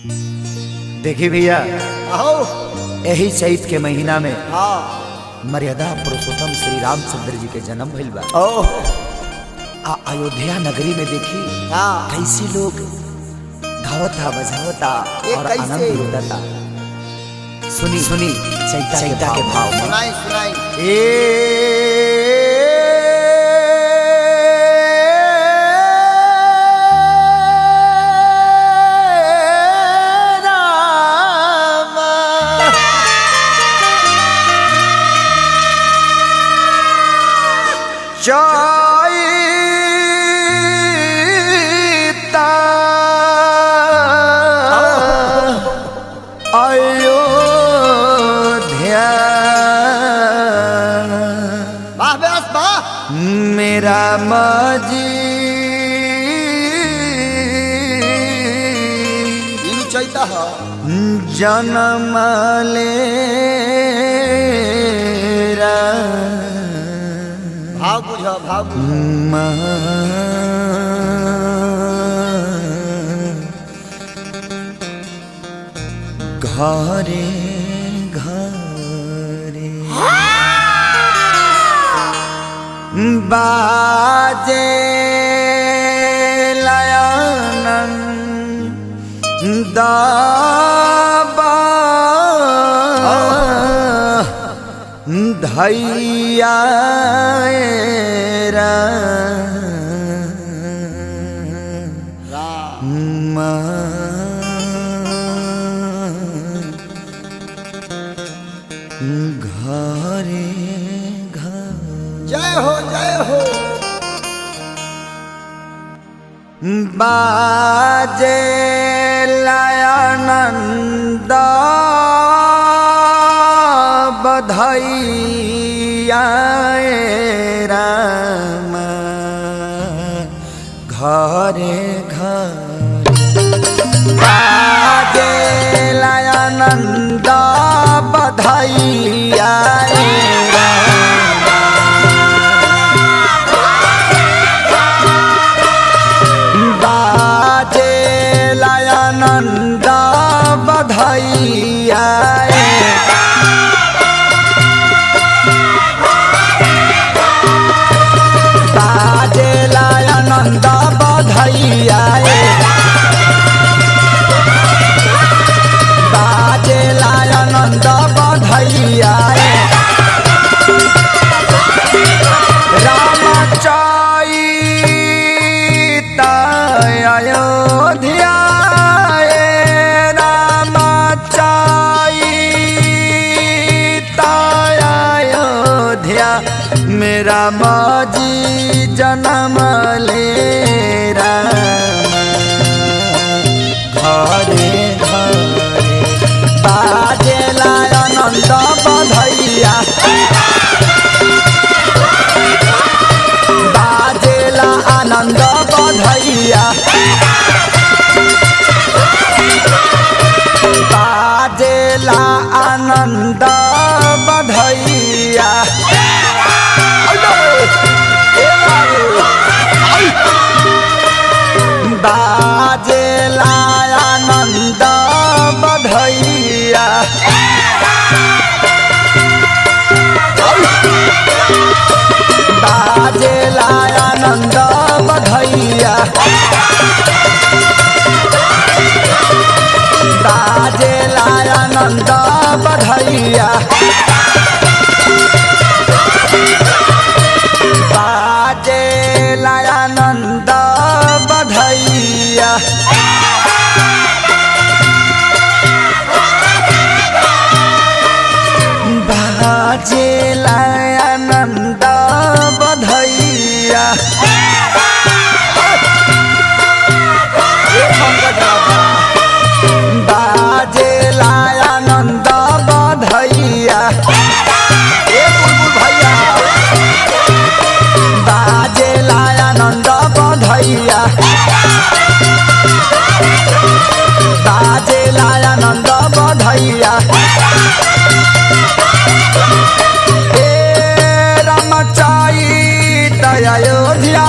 देखी भैया यही चैत के महीना में मर्यादा पुरुषोत्तम श्री रामचंद्र जी के जन्म भइल बा। अयोध्या नगरी में देखी कैसे लोग गावता बजावता और आनंद लुटाता। सुनी सुनी चैता के भाव में सुनाई सुनाई चैता अयोध्या वाह बेस वाह मेरा माजी इनु चैता है जन्म लेरा भाव बुझ घरे घरे बाजे लयानंद धैया घरे घर जय हो बाजे लयानंद बधैया राम घरे घर बाजे लयानंद बधैया बाजे लयानंद बधैया बाजे लयानंद बधैया बाजे लयानंद बधैया राम चैता अयोध्या राम चैता अयोध्या मेरा माजी जन्म ले राम घरे घरे बाजे लयानंद बधैया बाजे आनंद बधैया बाजे आनंद बधैया बाजे आनंद बधैया बाजे आनंद बधैया बाजे आनंद बधैया बाजे आनंद बधैया बाजे आनंद बधैया बाजे आनंद बधैया बाजे आनंद बधैया बाजे आनंद बधैया राम चैता अयोध्या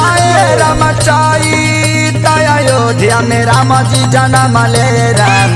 राम चैता अयोध्या में राम जी जन्म ले राम